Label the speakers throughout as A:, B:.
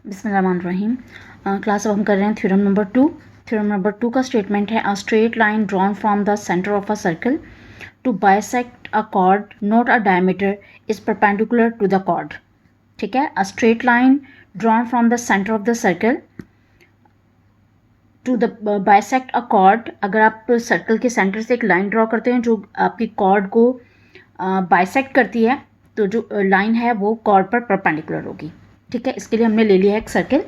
A: बिस्मिल्लाहिर्रहमानिर्रहीम। क्लास अब हम कर रहे हैं थ्योरम नंबर 2। थ्योरम नंबर 2 का स्टेटमेंट है, a straight line drawn from the centre of a circle to bisect a chord not a diameter is perpendicular to the chord. ठीक है, a straight line drawn from the centre of the circle to the bisect a chord. अगर आप circle के centre से एक line draw करते हैं जो आपकी कॉर्ड को बाइसेक्ट करती है, तो जो लाइन है वो कॉर्ड पर परपेंडिकुलर होगी। ठीक है, इसके लिए हमने ले लिया है एक सर्कल।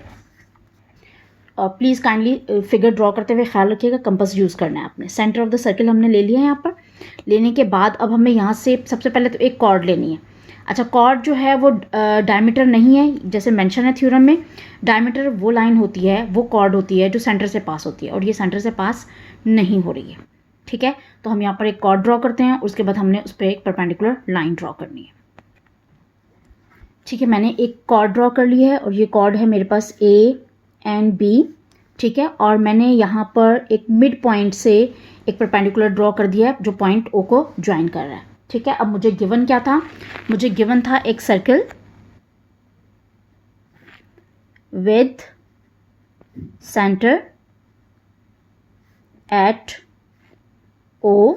A: और प्लीज़ काइंडली फिगर ड्रॉ करते हुए ख्याल रखिएगा, कंपास यूज़ करना है आपने। सेंटर ऑफ द सर्कल हमने ले लिया है यहाँ पर। लेने के बाद अब हमें यहाँ से सबसे पहले तो एक कॉर्ड लेनी है। अच्छा, कॉर्ड जो है वो डायमीटर नहीं है, जैसे मेंशन है थ्योरम में। डायमीटर वो लाइन होती है, वो कॉर्ड होती है जो सेंटर से पास होती है, और ये सेंटर से पास नहीं हो रही है। ठीक है, तो हम यहाँ पर एक कॉर्ड ड्रॉ करते हैं, उसके बाद हमने उस पर एक परपेंडिकुलर लाइन ड्रॉ करनी है। ठीक है, मैंने एक कॉर्ड ड्रॉ कर लिया है और ये कॉर्ड है मेरे पास ए एंड बी। ठीक है, और मैंने यहाँ पर एक मिड पॉइंट से एक परपेंडिकुलर ड्रॉ कर दिया है जो पॉइंट ओ को ज्वाइन कर रहा है। ठीक है, अब मुझे गिवन क्या था? मुझे गिवन था एक circle with centre at O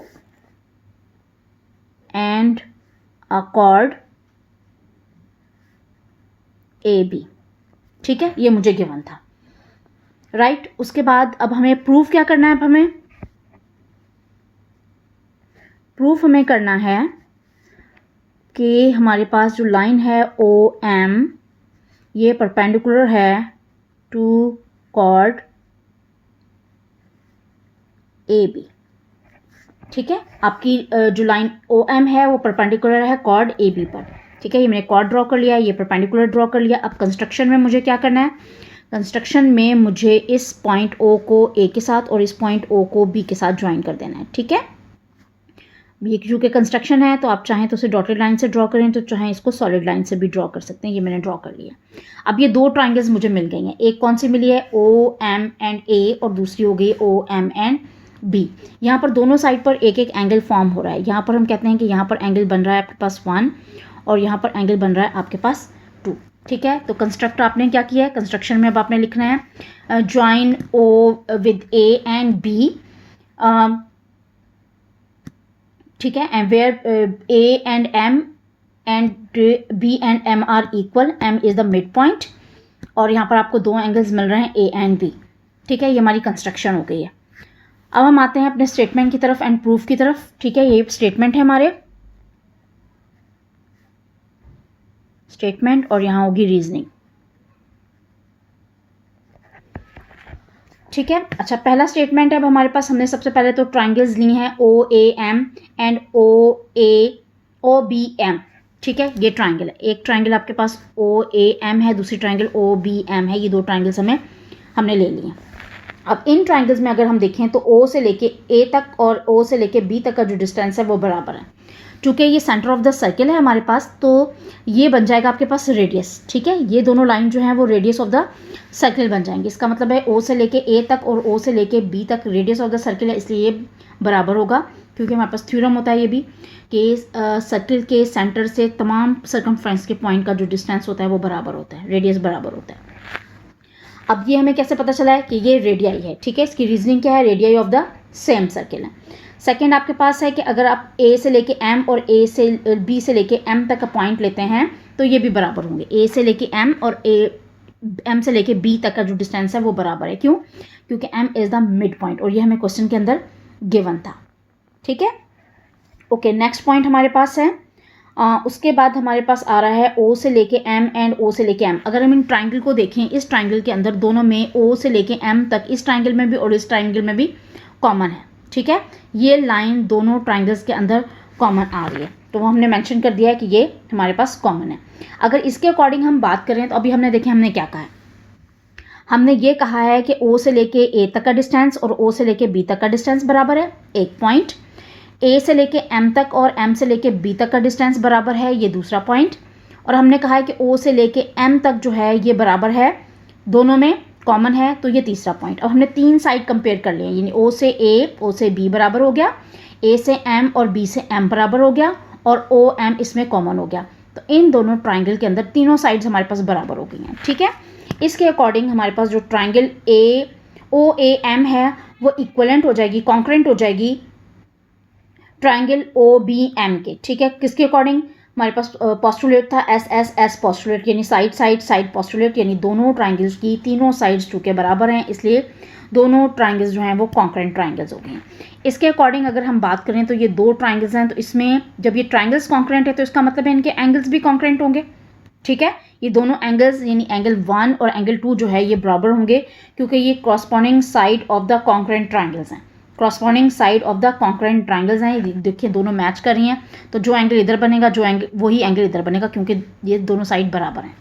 A: and a chord A B. ठीक है, ये मुझे गिवन था, राइट। उसके बाद अब हमें प्रूफ क्या करना है? अब हमें प्रूफ हमें करना है कि हमारे पास जो लाइन है ओ एम, ये परपेंडिकुलर है टू कॉर्ड ए बी। ठीक है, आपकी जो लाइन ओ एम है वो परपेंडिकुलर है कॉर्ड ए बी पर। ठीक है, ये मैंने कॉर्ड ड्रॉ कर लिया, ये परपेंडिकुलर ड्रॉ कर लिया। अब कंस्ट्रक्शन में मुझे क्या करना है? कंस्ट्रक्शन में मुझे इस पॉइंट ओ को ए के साथ और इस पॉइंट ओ को बी के साथ ज्वाइन कर देना है। ठीक है, ये क्योंकि कंस्ट्रक्शन है तो आप चाहें तो उसे डॉटेड लाइन से ड्रॉ करें, तो चाहें इसको सॉलिड लाइन से भी ड्रॉ कर सकते हैं। ये मैंने ड्रॉ कर लिया। अब ये दो ट्राइंगल्स मुझे मिल गई हैं। एक कौन सी मिली है? ओ एम एंड ए, और दूसरी हो गई ओ एम एंड बी। यहाँ पर दोनों साइड पर एक एक एंगल फॉर्म हो रहा है। यहाँ पर हम कहते हैं कि यहाँ पर एंगल बन रहा है आपके पास 1 और यहाँ पर एंगल बन रहा है आपके पास 2। ठीक है, तो कंस्ट्रक्ट आपने क्या किया है? कंस्ट्रक्शन में अब आपने लिखना है join O with A and B. ठीक है, and where A and M and B and M are equal, M is the midpoint, और यहाँ पर आपको दो एंगल्स मिल रहे हैं ए एंड बी। ठीक है, ये हमारी कंस्ट्रक्शन हो गई है। अब हम आते हैं अपने स्टेटमेंट की तरफ एंड प्रूफ की तरफ। ठीक है, ये स्टेटमेंट है हमारे, स्टेटमेंट, और यहाँ होगी रीजनिंग। ठीक है, अच्छा, पहला स्टेटमेंट है अब हमारे पास। हमने सबसे पहले तो ट्राइंगल्स ली हैं O A M and O B M. ठीक है, ये ट्राइंगल है। एक ट्राइंगल आपके पास ओ ए एम है, दूसरी ट्राइंगल ओ बी एम है। ये दो ट्राइंगल्स हमने ले लिए। अब इन ट्राइंगल्स में अगर हम देखें तो ओ से लेके ए तक और ओ से लेके बी तक का जो डिस्टेंस है वो बराबर है। चूँकि ये सेंटर ऑफ द सर्कल है हमारे पास, तो ये बन जाएगा आपके पास रेडियस। ठीक है, ये दोनों लाइन जो है वो रेडियस ऑफ द सर्कल बन जाएंगे। इसका मतलब है ओ से लेके ए तक और ओ से लेके बी तक रेडियस ऑफ द सर्कल है, इसलिए ये बराबर होगा। क्योंकि हमारे पास थ्योरम होता है ये भी कि सर्कल के सेंटर से तमाम सर्कमफ्रेंस के पॉइंट का जो डिस्टेंस होता है वो बराबर होता है, रेडियस बराबर होता है। अब ये हमें कैसे पता चला है कि ये रेडियाई है? ठीक है, इसकी रीजनिंग क्या है? Radii of the same circle है। सेकेंड आपके पास है कि अगर आप ए से लेके एम और ए से बी से लेके एम तक का पॉइंट लेते हैं तो ये भी बराबर होंगे। ए से लेके एम और एम से लेके बी तक का जो डिस्टेंस है वो बराबर है। क्यों? क्योंकि M is the midpoint, और ये हमें क्वेश्चन के अंदर गिवन था। ठीक है, ओके, नेक्स्ट पॉइंट हमारे पास है। उसके बाद हमारे पास आ रहा है ओ से लेके एम एंड ओ से लेके एम। अगर हम इन ट्राइंगल को देखें, इस ट्राइंगल के अंदर दोनों में ओ से लेके एम तक, इस ट्राइंगल में भी और इस ट्राइंगल में भी कॉमन है। ठीक है, ये लाइन दोनों ट्राइंगल्स के अंदर कॉमन आ रही है, तो वो हमने मेंशन कर दिया है कि ये हमारे पास कॉमन है। अगर इसके अकॉर्डिंग हम बात करें तो अभी हमने देखें हमने क्या कहा है? हमने ये कहा है कि ओ से लेके ए तक का डिस्टेंस और ओ से लेके बी तक का डिस्टेंस बराबर है, एक पॉइंट। ए से लेके एम तक और एम से लेके बी तक का डिस्टेंस बराबर है, ये दूसरा पॉइंट। और हमने कहा है कि ओ से लेके एम तक जो है ये बराबर है, दोनों में कॉमन है, तो ये तीसरा पॉइंट। अब हमने तीन साइड कंपेयर कर लिए, यानी ओ से ए, ओ से बी बराबर हो गया, ए से एम और बी से एम बराबर हो गया, और ओ एम इसमें कॉमन हो गया। तो इन दोनों ट्राइंगल के अंदर तीनों साइड्स हमारे पास बराबर हो गई हैं। ठीक है, इसके अकॉर्डिंग हमारे पास जो triangle A O A M है वो इक्वलेंट हो जाएगी, कॉन्करेंट हो जाएगी ट्राइंगल ओ बी एम के। ठीक है, किसके अकॉर्डिंग? हमारे पास पोस्टुलेट था एस एस एस पोस्टुलेट, यानी साइड साइड साइड पोस्टुलेट, यानी दोनों ट्राइंगल्स की तीनों साइड्स टू के बराबर हैं, इसलिए दोनों ट्राइंगल्स जो हैं वो कॉन्करेंट ट्राइंगल्स हो गए हैं। इसके अकॉर्डिंग अगर हम बात करें तो ये दो ट्राइंगल्स हैं, तो इसमें जब ये ट्राइंगल्स कॉन्करेंट है तो इसका मतलब है इनके एंगल्स भी कॉन्करेंट होंगे। ठीक है, ये दोनों एंगल्स यानी एंगल 1 और एंगल 2 जो है ये बराबर होंगे, क्योंकि ये corresponding side of the concurrent triangles हैं, corresponding side of the concurrent triangles हैं। देखिए दोनों मैच कर रही हैं, तो जो एंगल इधर बनेगा जो एंगल वही एंगल इधर बनेगा, क्योंकि ये दोनों साइड बराबर हैं।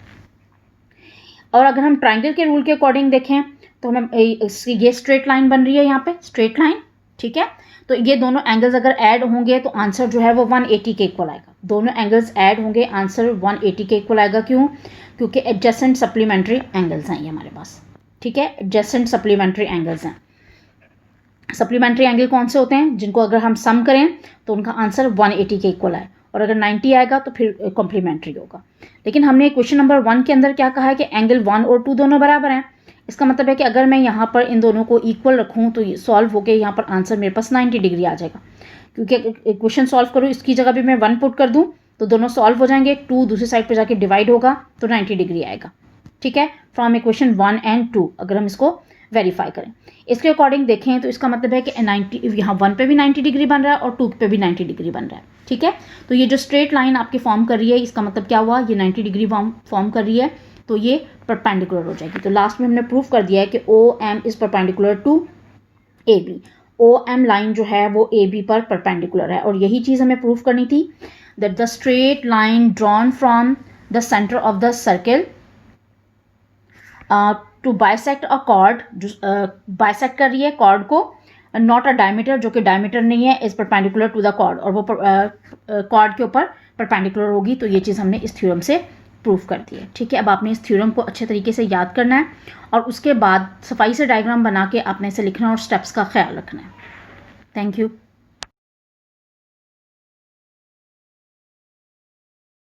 A: और अगर हम ट्राइंगल के रूल के अकॉर्डिंग देखें तो हमें ये स्ट्रेट लाइन बन रही है, यहाँ पे स्ट्रेट लाइन। ठीक है, तो ये दोनों एंगल्स अगर ऐड होंगे तो आंसर जो है वो 180 के इक्वल आएगा। दोनों एंगल्स ऐड होंगे, आंसर 180 के इक्वल आएगा। क्यों? क्योंकि एडजेसेंट सप्लीमेंट्री एंगल्स हैं ये हमारे पास। ठीक है, एडजेसेंट सप्लीमेंट्री एंगल्स हैं। सप्लीमेंट्री एंगल कौन से होते हैं? जिनको अगर हम सम करें तो उनका आंसर 180 के इक्वल आए, और अगर 90 आएगा तो फिर कॉम्प्लीमेंट्री होगा। लेकिन हमने क्वेश्चन नंबर 1 के अंदर क्या कहा है कि एंगल 1 और 2 दोनों बराबर हैं। इसका मतलब है कि अगर मैं यहाँ पर इन दोनों को इक्वल रखूँ तो ये सॉल्व होकर यहाँ पर आंसर मेरे पास 90 डिग्री आ जाएगा। क्योंकि क्वेश्चन सॉल्व करूँ इसकी जगह भी मैं 1 पुट कर दूँ तो दोनों सॉल्व हो जाएंगे, 2 दूसरी साइड पर जाके डिवाइड होगा तो 90 डिग्री आएगा। ठीक है, फ्रॉम इक्वेशन 1 एंड 2 अगर हम इसको वेरीफाई करें। इसके अकॉर्डिंग देखें तो इसका मतलब है कि 90 यहाँ 1 पे भी 90 डिग्री बन रहा है और 2 पे भी 90 डिग्री बन रहा है। ठीक है, तो ये जो स्ट्रेट लाइन आपकी फॉर्म कर रही है इसका मतलब क्या हुआ? ये 90 डिग्री फॉर्म कर रही है, तो ये परपेंडिकुलर हो जाएगी। तो लास्ट में हमने प्रूफ कर दिया है कि O M is perpendicular to A B. O M line जो है वो ए बी पर परपेंडिकुलर है, और यही चीज़ हमें प्रूफ करनी थी, that the straight line drawn from the centre of the circle to bisect a chord, जो बाइसेक्ट कर रही है कॉर्ड को, नॉट अ डायमीटर, जो कि डायमीटर नहीं है, is perpendicular to the chord, और वो कॉर्ड के ऊपर परपेंडिकुलर होगी। तो ये चीज़ हमने इस थ्योरम से प्रूफ कर दी है। ठीक है, अब आपने इस थ्योरम को अच्छे तरीके से याद करना है और उसके बाद सफाई से डायग्राम बना के आपने इसे लिखना और स्टेप्स का ख्याल रखना है। Thank you.